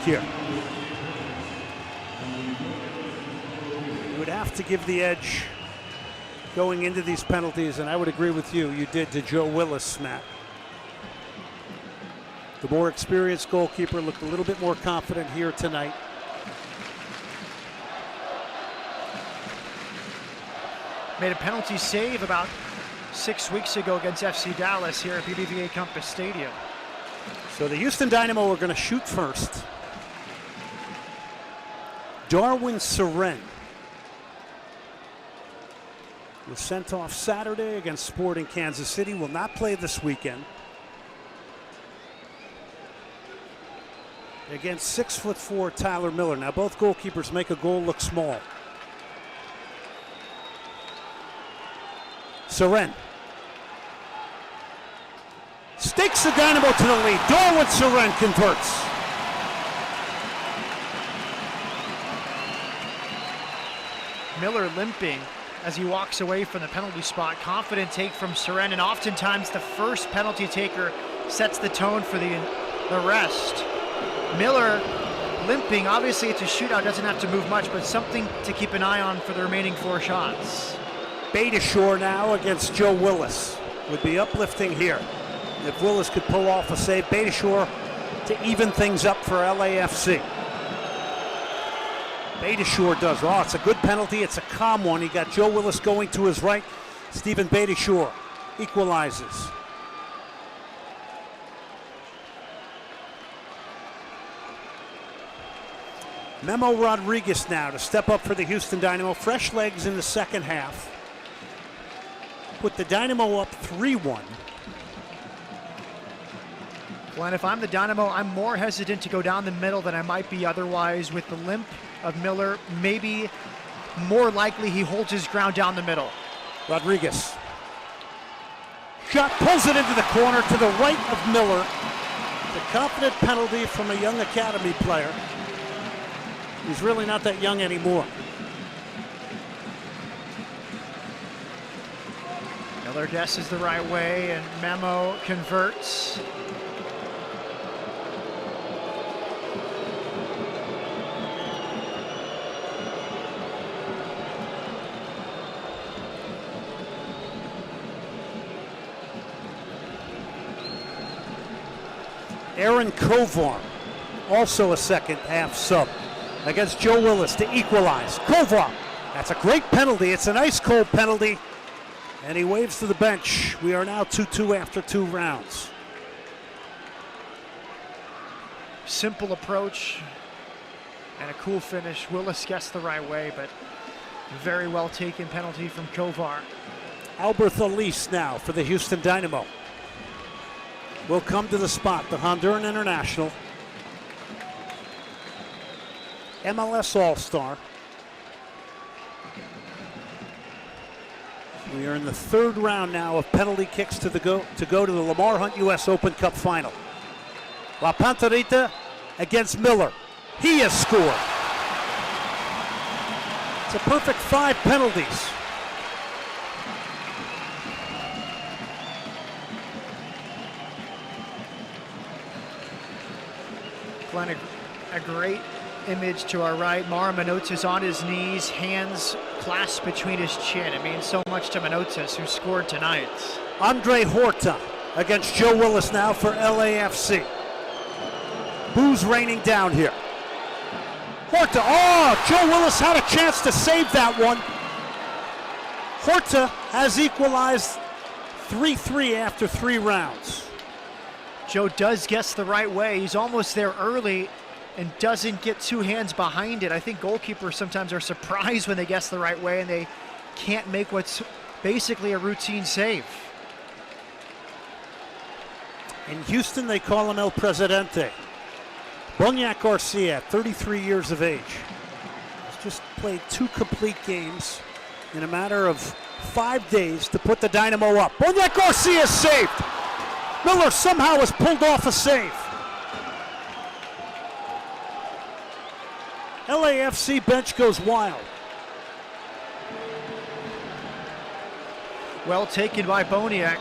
here. You would have to give the edge going into these penalties, and I would agree with you. You did to Joe Willis, Matt. The more experienced goalkeeper looked a little bit more confident here tonight. Made a penalty save about 6 weeks ago against FC Dallas here at BBVA Compass Stadium. So the Houston Dynamo are going to shoot first. Darwin Seren was sent off Saturday against Sporting Kansas City. Will not play this weekend. Against 6'4" Tyler Miller. Now both goalkeepers make a goal look small. Seren stakes the Dynamo to the lead. Darwin Seren converts. Miller limping as he walks away from the penalty spot. Confident take from Seren, and oftentimes the first penalty taker sets the tone for the rest. Miller limping, obviously it's a shootout, doesn't have to move much, but something to keep an eye on for the remaining 4 shots. Betashore now against Joe Willis. Would be uplifting here if Willis could pull off a save. Betashore to even things up for LAFC. Betashore does. Oh, it's a good penalty. It's a calm one. He got Joe Willis going to his right. Stephen Betashore equalizes. Memo Rodriguez now to step up for the Houston Dynamo. Fresh legs in the second half. Put the Dynamo up 3-1. Glenn, if I'm the Dynamo, I'm more hesitant to go down the middle than I might be otherwise. With the limp of Miller, maybe more likely he holds his ground down the middle. Rodriguez. Shot pulls it into the corner to the right of Miller. The confident penalty from a young academy player. He's really not that young anymore. Miller guesses the right way, and Memo converts. Aaron Kovar, also a second half sub, against Joe Willis to equalize. Kovar, that's a great penalty. It's an ice cold penalty. And he waves to the bench. We are now 2-2 after 2 rounds. Simple approach and a cool finish. Willis guessed the right way, but very well taken penalty from Kovar. Albert Elise now for the Houston Dynamo. Will come to the spot, the Honduran international. MLS All-Star. We are in the 3rd round now of penalty kicks to go to the Lamar Hunt U.S. Open Cup final. La Panterita against Miller. He has scored. It's a perfect 5 penalties. Glenn, a great image to our right. Mara Manotas on his knees, hands clasped between his chin. It means so much to Manotas, who scored tonight. Andre Horta against Joe Willis now for LAFC. Boos raining down here. Horta, oh, Joe Willis had a chance to save that one. Horta has equalized 3-3 after 3 rounds. Joe does guess the right way. He's almost there early and doesn't get 2 hands behind it. I think goalkeepers sometimes are surprised when they guess the right way and they can't make what's basically a routine save. In Houston, they call him El Presidente. Boniek Garcia, 33 years of age. He's just played 2 complete games in a matter of 5 days to put the Dynamo up. Boniek Garcia saved. Miller somehow has pulled off a save. LAFC bench goes wild. Well taken by Boniek,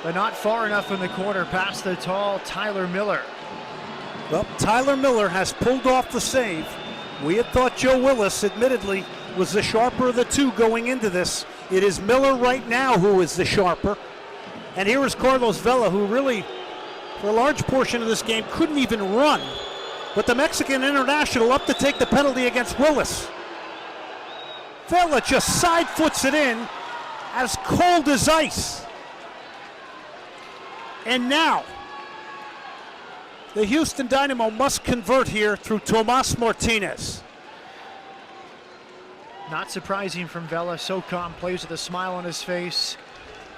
but not far enough in the corner past the tall Tyler Miller. Well, Tyler Miller has pulled off the save. We had thought Joe Willis, admittedly, was the sharper of the two going into this. It is Miller right now who is the sharper. And here is Carlos Vela, who really, for a large portion of this game, couldn't even run. But the Mexican international up to take the penalty against Willis. Vela just side foots it in, as cold as ice. And now, the Houston Dynamo must convert here through Tomas Martinez. Not surprising from Vela. So calm, plays with a smile on his face.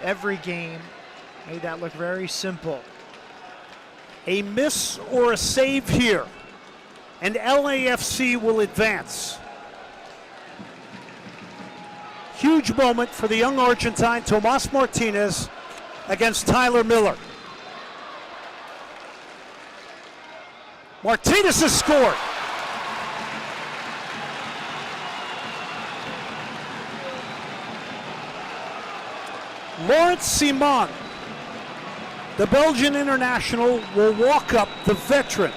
Every game made that look very simple. A miss or a save here, and LAFC will advance. Huge moment for the young Argentine, Tomas Martinez, against Tyler Miller. Martinez has scored. Lawrence Simon, the Belgian international, will walk up, the veteran.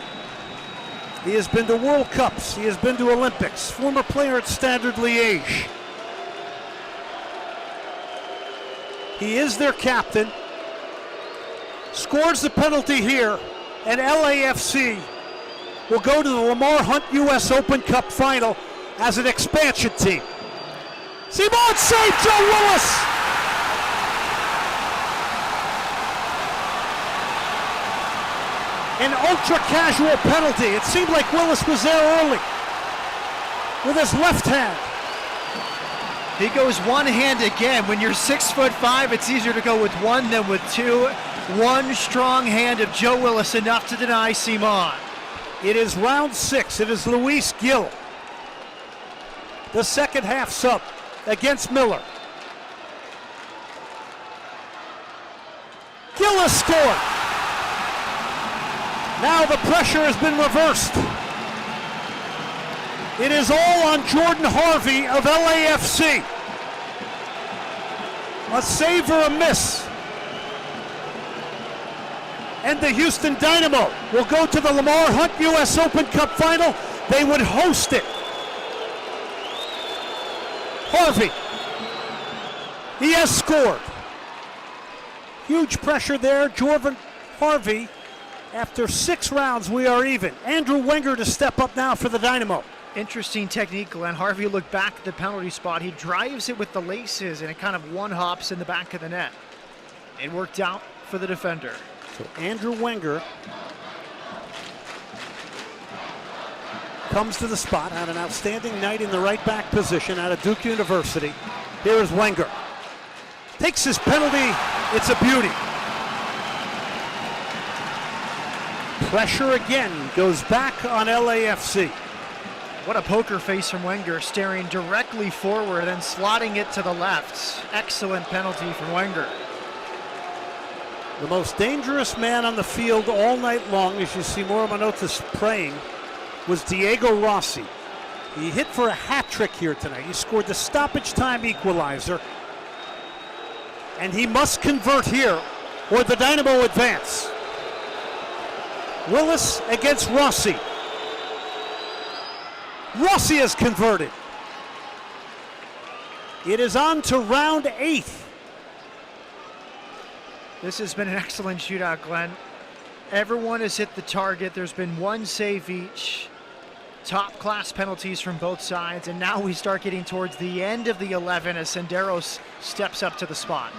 He has been to World Cups, he has been to Olympics, former player at Standard Liège. He is their captain, scores the penalty here, and LAFC will go to the Lamar Hunt US Open Cup final as an expansion team. Simon saved Joe Willis! An ultra-casual penalty. It seemed like Willis was there early with his left hand. He goes one hand again. When you're 6'5", it's easier to go with one than with two. One strong hand of Joe Willis, enough to deny Simon. It is round 6. It is Luis Gil, the second half sub, against Miller. Gil has scored. Now the pressure has been reversed. It is all on Jordan Harvey of LAFC. A save or a miss. And the Houston Dynamo will go to the Lamar Hunt US Open Cup final. They would host it. Harvey. He has scored. Huge pressure there. Jordan Harvey. After 6 rounds, we are even. Andrew Wenger to step up now for the Dynamo. Interesting technique, Glenn. Harvey looked back at the penalty spot. He drives it with the laces, and it kind of one-hops in the back of the net. It worked out for the defender. So Andrew Wenger comes to the spot, had an outstanding night in the right back position out of Duke University. Here is Wenger. Takes his penalty. It's a beauty. Pressure again goes back on LAFC. What a poker face from Wenger, staring directly forward and slotting it to the left. Excellent penalty from Wenger. The most dangerous man on the field all night long, as you see Mauro Manotas praying, was Diego Rossi. He hit for a hat trick here tonight. He scored the stoppage time equalizer. And he must convert here or the Dynamo advance. Willis against Rossi. Rossi has converted. It is on to round 8. This has been an excellent shootout, Glenn. Everyone has hit the target. There's been one save each. Top-class penalties from both sides, and now we start getting towards the end of the 11 as Senderos steps up to the spot.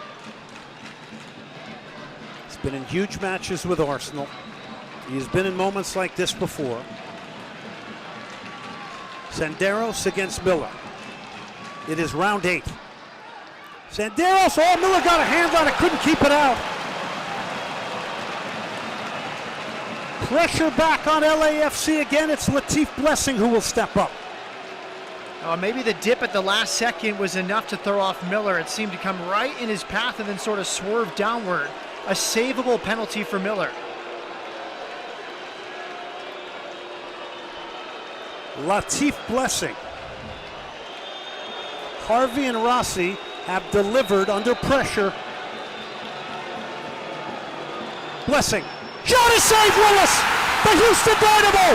He's been in huge matches with Arsenal. He's been in moments like this before. Senderos against Miller. It is round 8. Senderos, oh, Miller got a hand on it, couldn't keep it out. Pressure back on LAFC again. It's Latif Blessing who will step up. Maybe the dip at the last second was enough to throw off Miller. It seemed to come right in his path and then sort of swerve downward. A savable penalty for Miller. Latif Blessing. Harvey and Rossi have delivered under pressure. Blessing. Shot is saved, Willis! The Houston Dynamo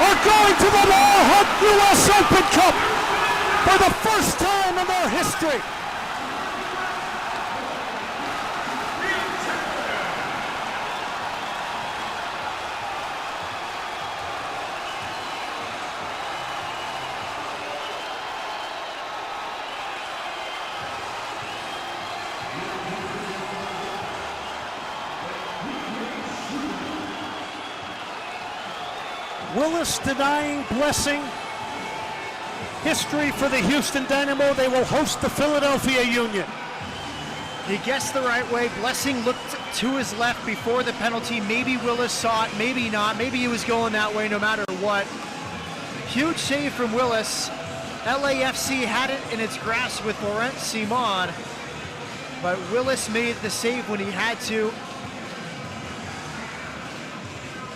are going to the Law Hunt U.S. Open Cup for the first time in their history. Willis denying Blessing. History for the Houston Dynamo. They will host the Philadelphia Union. He guessed the right way. Blessing looked to his left before the penalty. Maybe Willis saw it, maybe not. Maybe he was going that way no matter what. Huge save from Willis. LAFC had it in its grasp with Laurent Simon, but Willis made the save when he had to.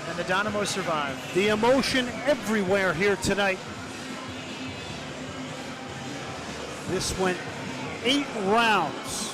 And the Dynamo survived. The emotion everywhere here tonight. This went 8 rounds.